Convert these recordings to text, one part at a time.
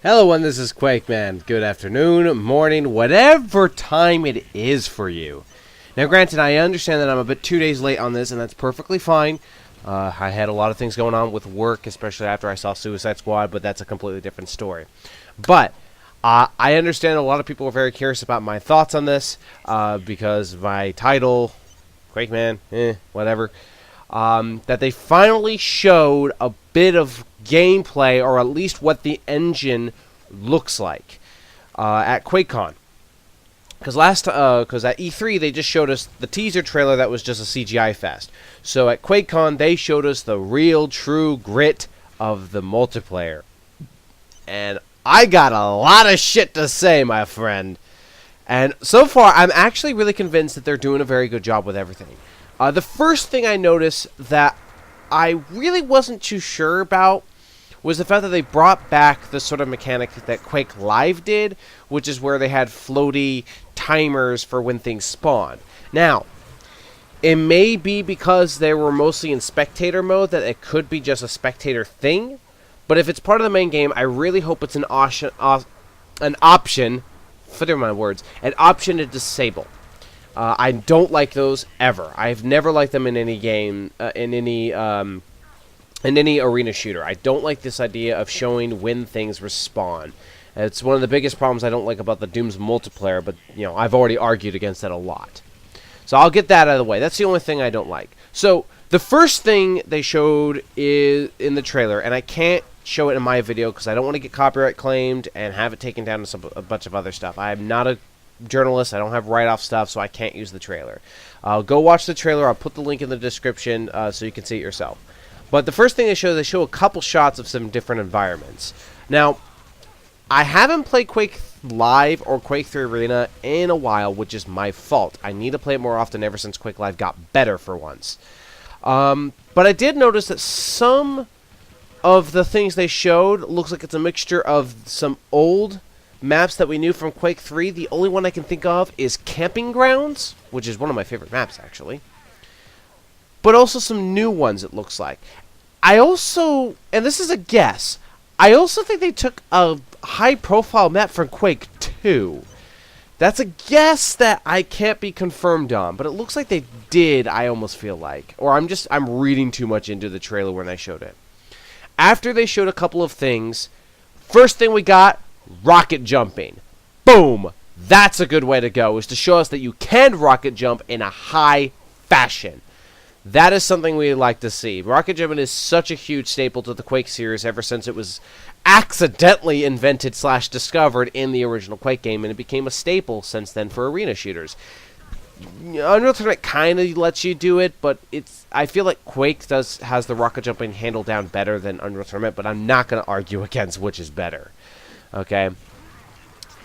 Hello, and this is Quake Man. Good afternoon, morning, whatever time it is for you. Now, granted, I understand that I'm a bit 2 days late on this, and that's perfectly fine. I had a lot of things going on with work, especially after I saw Suicide Squad, but that's a completely different story. But I understand a lot of people are very curious about my thoughts on this, because my title, Quake Man, whatever, that they finally showed a bit of gameplay, or at least what the engine looks like at QuakeCon. Because at E3 they just showed us the teaser trailer that was just a CGI fest. So at QuakeCon they showed us the real, true grit of the multiplayer, and I got a lot of shit to say, my friend. And so far, I'm actually really convinced that they're doing a very good job with everything. The first thing I noticed that I really wasn't too sure about was the fact that they brought back the sort of mechanic that Quake Live did, which is where they had floaty timers for when things spawn. Now, it may be because they were mostly in spectator mode that it could be just a spectator thing, but if it's part of the main game, I really hope it's an option, forgive my words, an option to disable. I don't like those ever. I've never liked them in any game, in any arena shooter. I don't like this idea of showing when things respawn. It's one of the biggest problems I don't like about the Doom's multiplayer, but I've already argued against that a lot. So I'll get that out of the way. That's the only thing I don't like. So the first thing they showed is in the trailer, and I can't show it in my video because I don't want to get copyright claimed and have it taken down to a bunch of other stuff. I'm not a journalist. I don't have write-off stuff, so I can't use the trailer. Go watch the trailer. I'll put the link in the description so you can see it yourself. But the first thing they show a couple shots of some different environments. Now, I haven't played Quake Live or Quake 3 Arena in a while, which is my fault. I need to play it more often ever since Quake Live got better for once. But I did notice that some of the things they showed looks like it's a mixture of some old maps that we knew from Quake 3. The only one I can think of is Camping Grounds, which is one of my favorite maps, actually. But also some new ones, it looks like. I also, and this is a guess, I also think they took a high-profile map from Quake 2. That's a guess that I can't be confirmed on, but it looks like they did, I almost feel like. Or I'm reading too much into the trailer when they showed it. After they showed a couple of things, first thing we got, rocket jumping. Boom! That's a good way to go, is to show us that you can rocket jump in a high fashion. That is something we like to see. Rocket jumping is such a huge staple to the Quake series ever since it was accidentally invented / discovered in the original Quake game, and it became a staple since then for arena shooters. Unreal Tournament kind of lets you do it, but I feel like Quake has the rocket jumping handled down better than Unreal Tournament, but I'm not going to argue against which is better. Okay.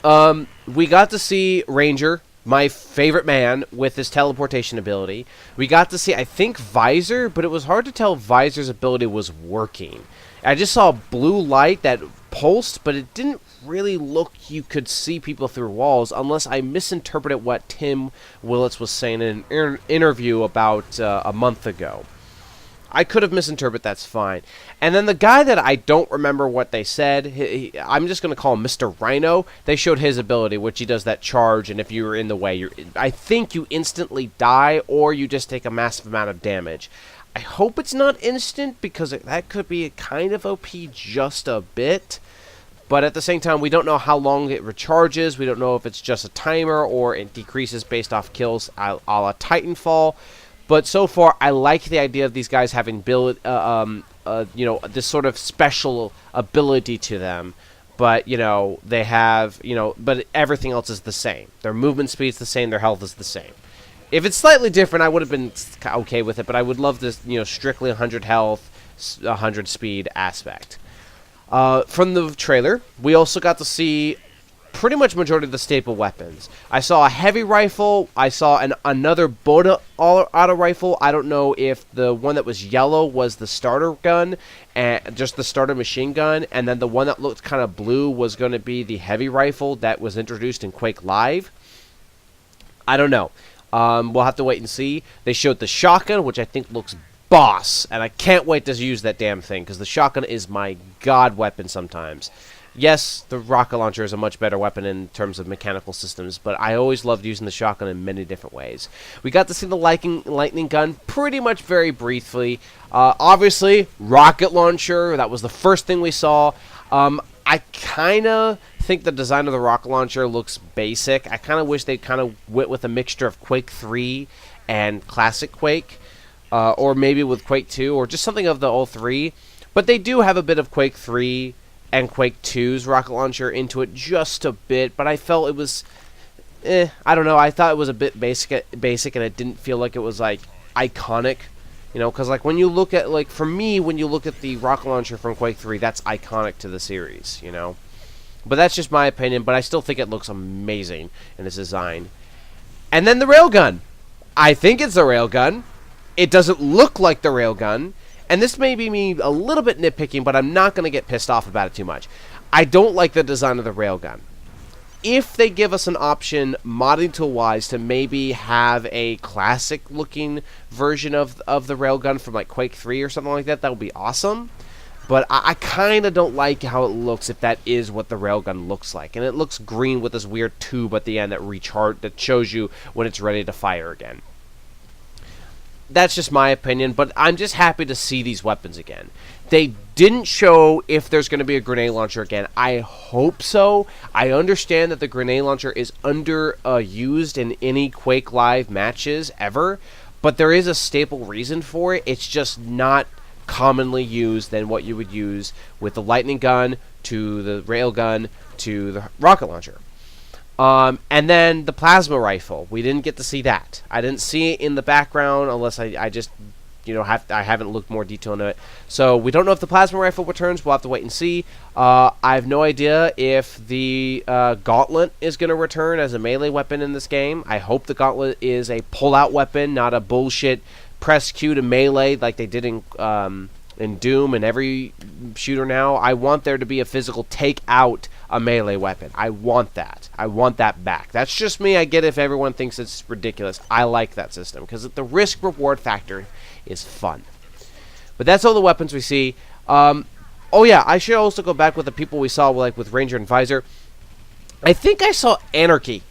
We got to see Ranger, my favorite man, with his teleportation ability. We got to see, I think, Visor, but it was hard to tell if Visor's ability was working. I just saw blue light that pulsed, but it didn't really look you could see people through walls, unless I misinterpreted what Tim Willits was saying in an interview about a month ago. I could have misinterpreted, that's fine. And then the guy that I don't remember what they said, I'm just going to call him Mr. Rhino. They showed his ability, which he does that charge, and if you're in the way, I think you instantly die, or you just take a massive amount of damage. I hope it's not instant, because that could be kind of OP just a bit. But at the same time, we don't know how long it recharges. We don't know if it's just a timer, or it decreases based off kills a la Titanfall. But so far, I like the idea of these guys having this sort of special ability to them. But, they have, but everything else is the same. Their movement speed's the same, their health is the same. If it's slightly different, I would have been okay with it, but I would love this, strictly 100 health, 100 speed aspect. From the trailer, we also got to see pretty much majority of the staple weapons. I saw a heavy rifle. I saw another Boda auto rifle. I don't know if the one that was yellow was the starter gun, and just the starter machine gun, and then the one that looked kind of blue was going to be the heavy rifle that was introduced in Quake Live. I don't know. We'll have to wait and see. They showed the shotgun, which I think looks boss, and I can't wait to use that damn thing, because the shotgun is my god weapon sometimes. Yes, the rocket launcher is a much better weapon in terms of mechanical systems, but I always loved using the shotgun in many different ways. We got to see the lightning gun pretty much very briefly. Obviously, rocket launcher, that was the first thing we saw. I kind of think the design of the rocket launcher looks basic. I kind of wish they kind of went with a mixture of Quake 3 and classic Quake, or maybe with Quake 2, or just something of the all three. But they do have a bit of Quake 3 and Quake 2's rocket launcher into it just a bit, but I felt it was, I don't know, I thought it was a bit basic, and it didn't feel like it was, like, iconic, you know, because, like, when you look at, like, for me, when you look at the rocket launcher from Quake 3, that's iconic to the series, you know, but that's just my opinion, but I still think it looks amazing in its design. And then the railgun. I think it's the railgun. It doesn't look like the railgun. And this may be me a little bit nitpicking, but I'm not going to get pissed off about it too much. I don't like the design of the railgun. If they give us an option, modding tool-wise, to maybe have a classic-looking version of the railgun from like Quake 3 or something like that, that would be awesome. But I kind of don't like how it looks if that is what the railgun looks like. And it looks green with this weird tube at the end that shows you when it's ready to fire again. That's just my opinion, but I'm just happy to see these weapons again. They didn't show if there's going to be a grenade launcher again. I hope so. I understand that the grenade launcher is underused in any Quake Live matches ever, but there is a staple reason for it. It's just not commonly used than what you would use with the lightning gun, to the rail gun, to the rocket launcher. And then the plasma rifle. We didn't get to see that. I didn't see it in the background unless I just, you know, I haven't looked more detail into it. So we don't know if the plasma rifle returns. We'll have to wait and see. I have no idea if the gauntlet is going to return as a melee weapon in this game. I hope the gauntlet is a pull-out weapon, not a bullshit press Q to melee like they did in Doom and every shooter now. I want there to be a physical take out a melee weapon. I want that. I want that back. That's just me. I get if everyone thinks it's ridiculous. I like that system because the risk-reward factor is fun. But that's all the weapons we see. Oh yeah, I should also go back with the people we saw, like with Ranger and Visor. I think I saw Anarchy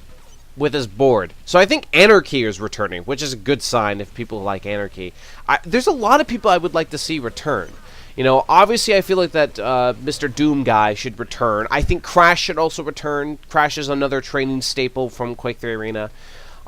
with his board. So I think Anarchy is returning, which is a good sign if people like Anarchy. There's a lot of people I would like to see return. You know, obviously I feel like that Mr. Doom guy should return. I think Crash should also return. Crash is another training staple from Quake 3 Arena.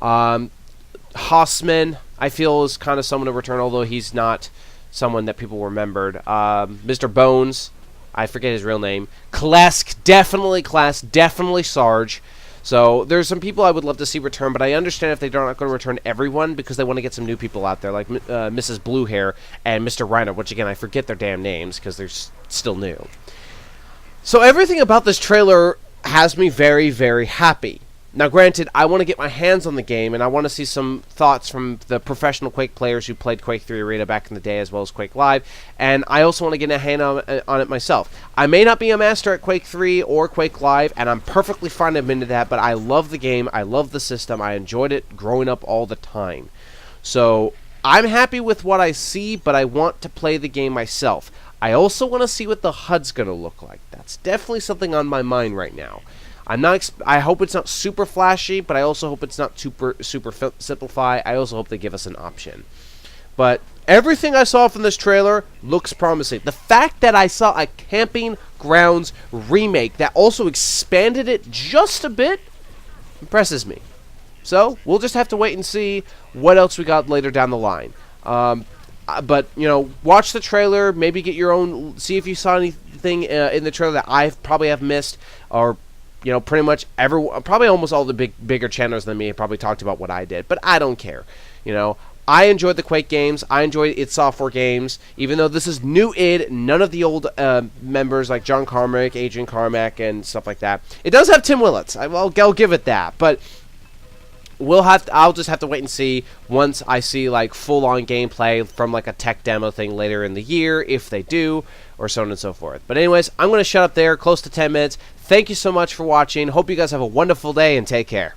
Hossman, I feel, is kind of someone to return, although he's not someone that people remembered. Mr. Bones, I forget his real name. Klesk, definitely Sarge. So there's some people I would love to see return, but I understand if they're not going to return everyone because they want to get some new people out there, like Mrs. Bluehair and Mr. Reiner, which again I forget their damn names because they're still new. So everything about this trailer has me very, very happy. Now granted, I want to get my hands on the game, and I want to see some thoughts from the professional Quake players who played Quake 3 Arena back in the day, as well as Quake Live, and I also want to get a hand on it myself. I may not be a master at Quake 3 or Quake Live, and I'm perfectly fine admitting that, but I love the game, I love the system, I enjoyed it growing up all the time. So I'm happy with what I see, but I want to play the game myself. I also want to see what the HUD's going to look like. That's definitely something on my mind right now. I hope it's not super flashy, but I also hope it's not super simplified. I also hope they give us an option. But everything I saw from this trailer looks promising. The fact that I saw a Camping Grounds remake that also expanded it just a bit impresses me. So we'll just have to wait and see what else we got later down the line. But, you know, watch the trailer, maybe get your own, see if you saw anything in the trailer that I probably have missed, or you know, pretty much probably almost all the bigger channels than me have probably talked about what I did, but I don't care. You know, I enjoyed the Quake games. I enjoyed id Software games, even though this is new id. None of the old members like John Carmack, Adrian Carmack, and stuff like that. It does have Tim Willits. I'll give it that, but I'll just have to wait and see once I see like full-on gameplay from like a tech demo thing later in the year, if they do, or so on and so forth. But anyways, I'm going to shut up there, close to 10 minutes. Thank you so much for watching. Hope you guys have a wonderful day, and take care.